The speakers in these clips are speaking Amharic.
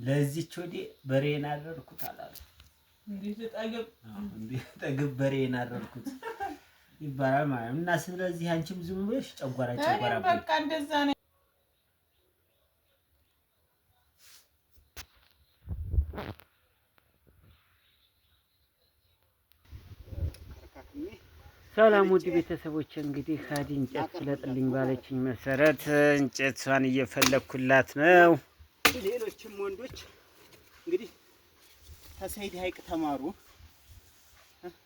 ለዚች ወዲ በሬን አደረኩት አላሉ እንዴ ጠግብ በሬን አደረኩት ይባላል ማለት እና ስለዚህ አንቺም ዝም ብለሽ ጨጓራ በቃ እንደዛ ነው። ሰላም ውድ ቤተሰቦች እንግዲህ ሀዲ እንጨት ስለጥልኝ ባለችኝ መሰረት እንጨቷን እየፈለኩላት ነው። ሌሎችም ወንዶች እንግዲህ ከሰይድ ሀይቅ ተማሩ።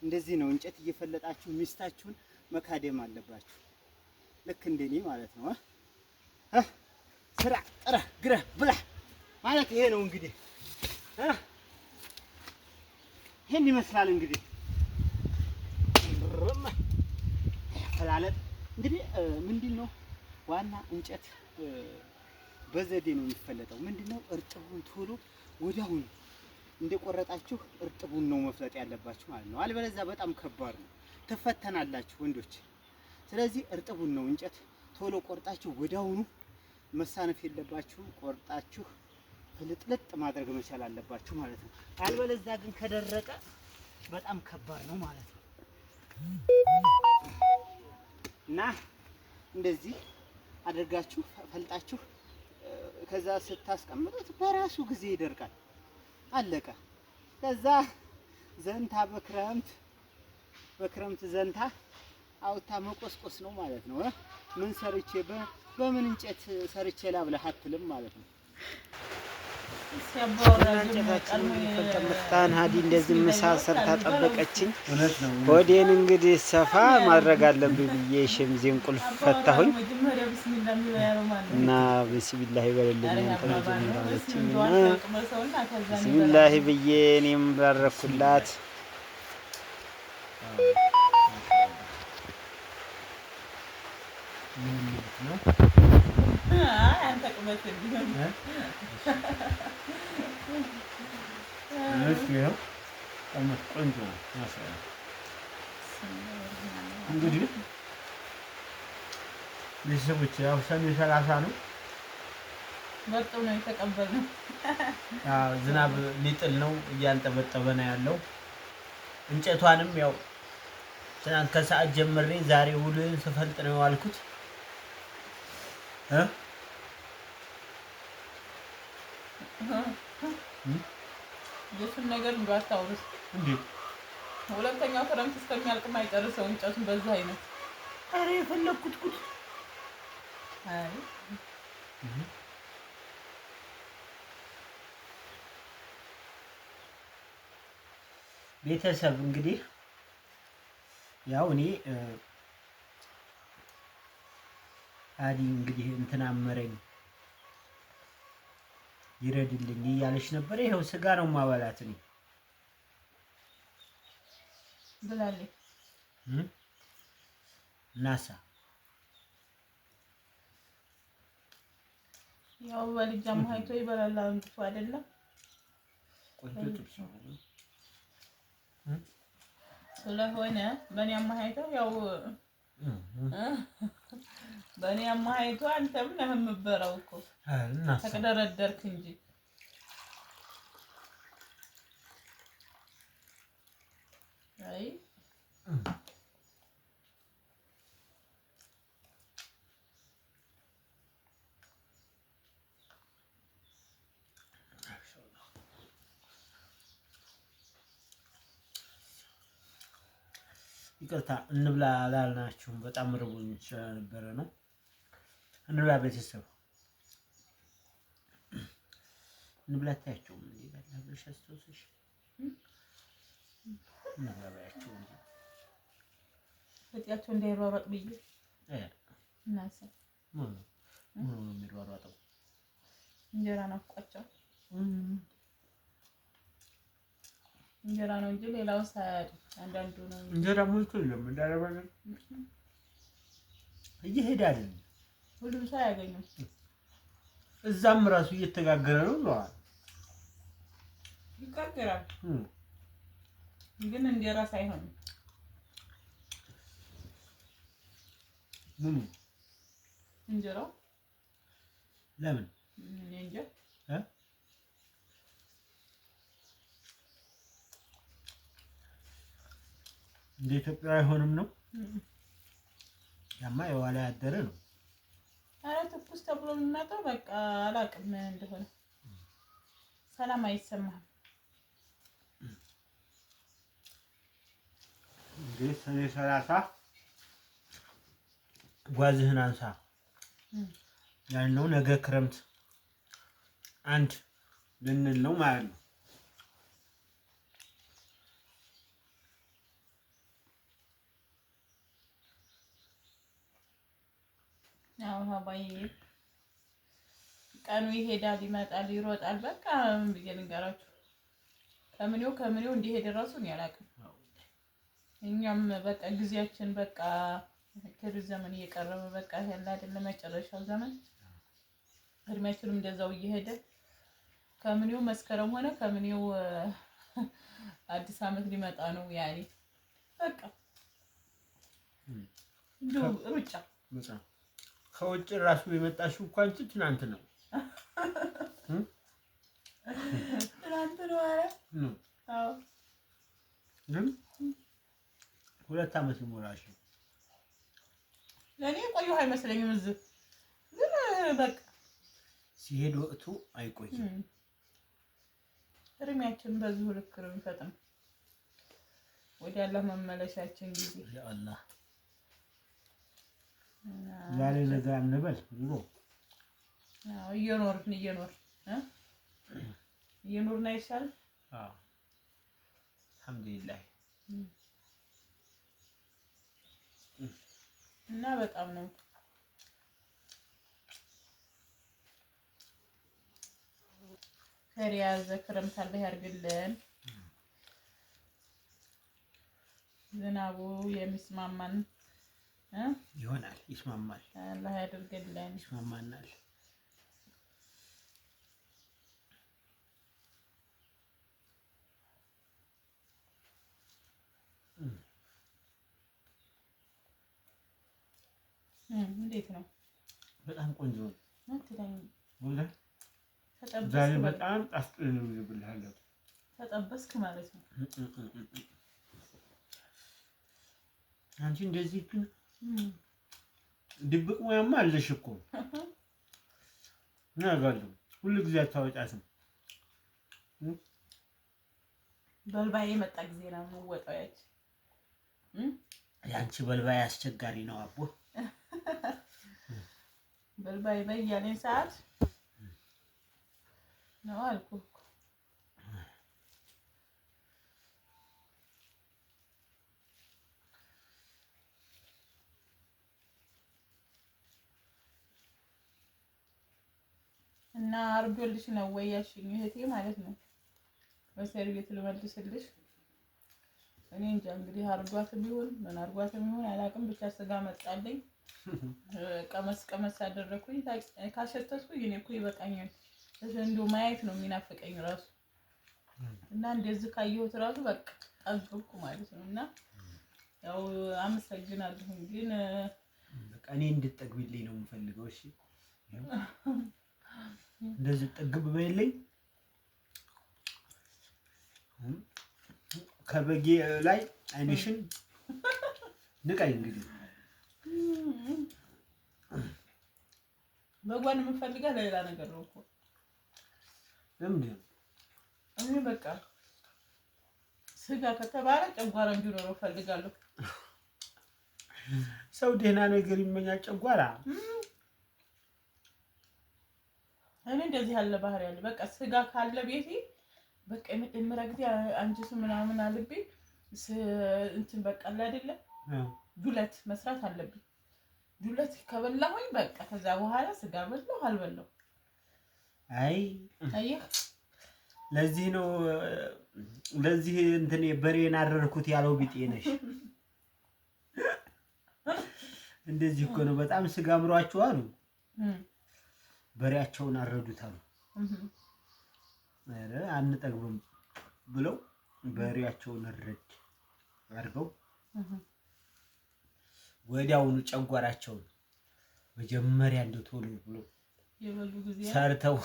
እንደዚህ ነው እንጨት እየፈለጣችሁ ሚስታችሁን መካደም አለባችሁ። ልክ እንደኔ ማለት ነው። ስራ ጥራ ግራ ብላ ማለት ይሄ ነው እንግዲህ ይሄን ይመስላል እንግዲህ ፈላለጥ እንግዲህ ምንድነው ዋና እንጨት በዘዴ ነው የሚፈለጠው። ምንድነው እርጥቡን ቶሎ ወዲያውኑ እንደቆረጣችሁ እርጥቡን ነው መፍለጥ ያለባችሁ ማለት ነው። አልበለዚያ በጣም ከባድ ነው፣ ትፈተናላችሁ ወንዶች። ስለዚህ እርጥቡን ነው እንጨት ቶሎ ቆርጣችሁ ወዲያውኑ መሳነፍ የለባችሁ። ቆርጣችሁ ፍልጥልጥ ማድረግ መቻል አለባችሁ ማለት ነው። አልበለዚያ ግን ከደረቀ በጣም ከባድ ነው ማለት ነው። እና እንደዚህ አድርጋችሁ ፈልጣችሁ ከዛ ስታስቀምጡት በራሱ ጊዜ ይደርቃል። አለቀ። ከዛ ዘንታ በክረምት ዘንታ አውታ መቆስቆስ ነው ማለት ነው። ምን ሰርቼ በምን እንጨት ሰርቼ ላብለህ አትልም ማለት ነው። እንጨታችን ሀዲ እንደዚህ ምሳ ሰርታ ጠበቀችኝ። ሆዴን እንግዲህ ሰፋ ማድረግ አለብኝ ብዬ ሸሚዜን ቁልፍ ፈታሁኝ እና ቢስሚላህ ይበልልኝ አንተ መጀመሪያ አለችኝና ቢስሚላህ ብዬ እኔም ባረኩላት። እንግዲህ ቤተሰቦች ያው ሰኔ 30 ነው። በጣም ነው የተቀበልነው። ዝናብ ሊጥል ነው፣ እያንጠበጠበ ነው ያለው። እንጨቷንም ያው ትናንት ከሰዓት ጀምሬ ዛሬ ውሎዬን ስፈልጥ ነው ያልኩት። የሱን ነገር እንዳታውሩስ እንዴ! ሁለተኛው ክረምት እስከሚያልቅ ማይጨርሰው እንጨቱን በዛ አይነት አሬ የፈለኩት ጉድ። አይ ቤተሰብ እንግዲህ ያው እኔ ሀዲ እንግዲህ እንትና አመረኝ ይረድልኝ እያለች ነበር። ይሄው ስጋ ነው ማበላት እኔ ብላለች። ናሳ ያው በልጃም ሀይቶ ይበላል አንጥፎ አይደለም ቆንጆ ጥብስ ነው ስለሆነ በእኔ አማሃይቶ ያው በእኔ አማሃይቶ አንተም ነህ የምትበላው እኮ ተቀደረደርክ እንጂ አይ ይቅርታ እንብላ አላልናችሁም። በጣም ርቦኝ ስለነበረ ነው። እንብላ ቤተሰብ እንብላ። ታያቸው ምን ይላል ብለሽ አስተውሰሽ እንብላ ባያቸው በጥያቸው እንዳይሯሯጥ ብዬ እናሳ ምን የሚሯሯጠው እንጀራ ናፍቋቸው እንጀራ ነው እንጂ ሌላው ሳያድ አንዳንዱ ነው እንጀራ ሞልቶ የለም እንዳረባለ እየሄደ አይደል ሁሉም ሰው ያገኘው እዛም ራሱ እየተጋገረ ነው ነው ይጋገራል ግን እንጀራ ሳይሆን ምን እንጀራው ለምን እንጀራ እንደ ኢትዮጵያ አይሆንም ነው። ያማ የዋላ ያደረ ነው። ኧረ ትኩስ ተብሎ የሚመጣው በቃ አላውቅም ምን እንደሆነ ሰላም አይሰማህም። እንግዲህ ሰኔ 30 ጓዝህን አንሳ ያልነው ነገ ክረምት አንድ ልንል ነው ማለት ነው። ያው ሀባዬ ቀኑ ይሄዳል ይመጣል ይሮጣል። በቃ ምን ብዬ ልንገራችሁ ከምኔው እንዲሄድ እራሱ እኔ አላውቅም። እኛም በቃ ጊዜያችን በቃ ከዚህ ዘመን እየቀረበ በቃ ያለ አይደለ መጨረሻው ዘመን እድሜያችንም እንደዛው እየሄደ ከምኔው መስከረም ሆነ ከምኔው አዲስ ዓመት ሊመጣ ነው። ያኔ በቃ እንደው ሩጫ ከውጭ ራሱ የመጣሽው እኮ አንቺ ትናንት ነው። ትናንት ነው። ኧረ አዎ ግን 2 ዓመት ይሞላሽ። ለኔ ቆየሁ አይመስለኝም። እዚህ ግን በቃ ሲሄድ ወቅቱ አይቆይም። እድሜያችን በዚሁ ልክ ነው የሚፈጥነው። ወደ አላህ መመለሻችን ጊዜ ያ አላህ ዛሬ ነገ አንበል ብሎ እየኖርን አይሻልም? አዎ አልሐምዱሊላህ። እና በጣም ነው ከሪያዘ ክረምት አላህ ያርግልን። ዝናቡ የሚስማማን ይሆናል። ይስማማል። አላህ ያድርግልን። ይስማማናል። እንዴት ነው? በጣም ቆንጆ ነው። ወላሂ ዛሬ በጣም ጣፍጦኝ ነው ብለሃለሁ። ተጠበስክ ማለት ነው። አንቺ እንደዚህ ግን ድብቅ ሙያማ አለሽ እኮ እናጋለሁ። ሁሉ ጊዜ አታወጫትም። በልባይ የመጣ ጊዜ ነው የምወጣው። ያንቺ በልባይ አስቸጋሪ ነው አቦ። በልባይ በያለኝ ሰዓት ነው አልኩህ እኮ። እና አርዶልሽ ነው ወይ ያልሽኝ እህቴ ማለት ነው። በሰርቤት ልመልስልሽ። እኔ እንጃ እንግዲህ አርዷትም ይሁን ምን አርጓትም ይሁን አላውቅም። ብቻ ስጋ መጣልኝ። ቀመስ አደረኩኝ። ካሸተትኩኝ እኔ እኮ ይበቃኛል። እንደው ማየት ነው የሚናፍቀኝ ራሱ። እና እንደዚህ ካየሁት ራሱ በቃ ጠግብኩ ማለት ነው። እና ያው አመሰግናለሁ። ግን በቃ እኔ እንድትጠግቢልኝ ነው የምፈልገው። እሺ እንደዚህ ጠግብ በይልኝ። ከበጌ ላይ አይንሽን ንቀይ። እንግዲህ በጓን የምፈልገው ሌላ ነገር ነው እኮ። ለምንድን ነው? እኔ በቃ ስጋ ከተባለ ጨጓራ እንዲኖረው ፈልጋለሁ። ሰው ደህና ነገር ይመኛል። ጨጓራ እኔ እንደዚህ ያለ ባህሪ ያለ በቃ ስጋ ካለ ቤቴ በቃ የመጀመሪያ ጊዜ አንጀቱ ምናምን አልብኝ እንትን በቃ አይደለ ዱለት መስራት አለብኝ። ዱለት ከበላሁኝ በቃ ከዛ በኋላ ስጋ በላሁ አልበላሁ። አየህ ለዚህ ነው ለዚህ እንትን በሬን አረርኩት ያለው ቢጤ ነሽ። እንደዚህ እኮ ነው። በጣም ስጋ አምሯቸው አሉ በሬያቸውን አረዱት አሉ። አረ አንጠግብም ብለው በሬያቸውን ረድ አድርገው ወዲያውኑ ጨጓራቸውን መጀመሪያ እንደው ቶሎ ብሎ የበሉ ጊዜ ሰርተው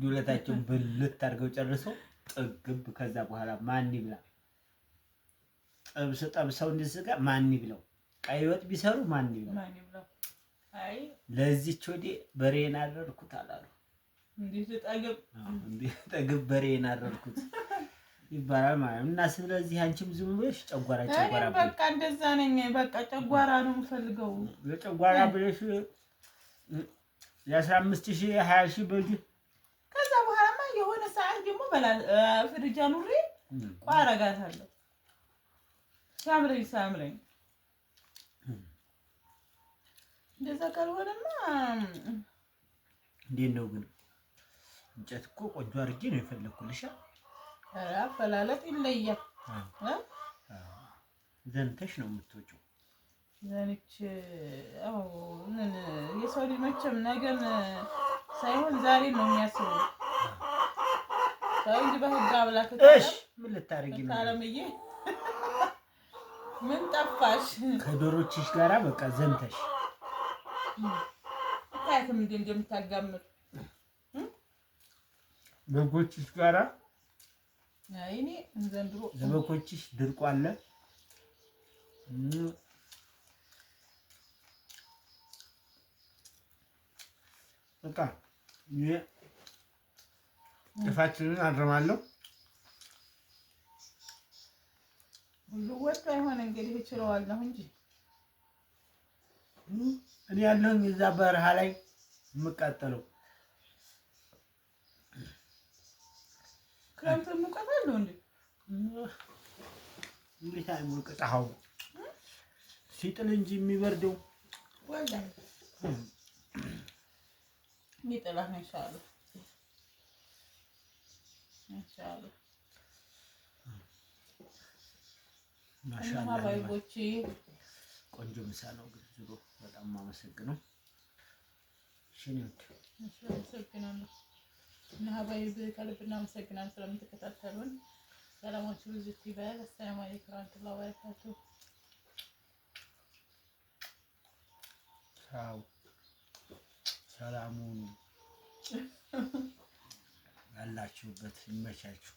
ዱለታቸውን ብልት አድርገው ጨርሰው ጥግብ። ከዛ በኋላ ማን ይብላ? ጠብሰው እንዲስጋ ማን ይብለው? ቀይ ወጥ ቢሰሩ ማን ይብለው? ማን ይብላው? አይ ለዚች ወዴ በሬን አረድኩት አላሉ። እንዴት ልጠግብ እንዴት ጠግብ በሬን አረድኩት ይባላል ማለት ነው። እና ስለዚህ አንቺም ዝም ብለሽ ጨጓራ በቃ እንደዛ ነኝ። በቃ ጨጓራ ነው የምፈልገው። ለጨጓራ ብለሽ የ15,000 20,000 በጅ ከዛ በኋላማ የሆነ ሰዓት ደግሞ ፍሪጅ አኑሬ ቋረጋታለሁ። ሳምረኝ እንደዛ ካልሆነማ እንዴት ነው ግን? እንጨት እኮ ቆንጆ አድርጌ ነው የፈለኩልሽ። ኧረ አፈላለጥ ይለያል። ዘንተሽ ነው የምትወጪው። ዘንች ምን የሰው ልጅ መቼም ነገን ሳይሆን ዛሬ ነው የሚያስበው። ሰው እንጂ በህግ አምላክ እሺ ምን ልታረጊ ነው? ታለምዬ ምን ጠፋሽ? ከዶሮችሽ ጋራ በቃ ዘንተሽ ታያትም እንደምታጋምር በጎችሽ ጋራ አይኔ ዘንድሮ ለበጎችሽ ድርቆ አለ። በቃ ጥፋችንን አርማለሁ። ሁሉ ወጥቶ አይሆን እንግዲህ እችለዋለሁ እንጂ እኔ ያለሁኝ እዛ በረሃ ላይ የምቃጠለው። ክረምት ሙቀት አለው እንዴ? እንዴት አይሞቅም? ፀሐዩ ሲጥል እንጂ የሚበርደው ወላሂ የሚጥላህ ነው። ኢንሻአላህ ማሻአላህ ባይቦቼ ቆንጆ ምሳ ነው። ግን ዝሮ በጣም ማመሰግነው። ሽኒውት አመሰግናለሁ። እና ሀባይብ ከልብ እናመሰግናለን ስለምትከታተሉን። ሰላማችሁ ብዙ ይበል። አሰላሙ አለይኩም ወራህመቱላሂ ወበረካቱሁ። ሰላሙን ያላችሁበት ይመቻችሁ።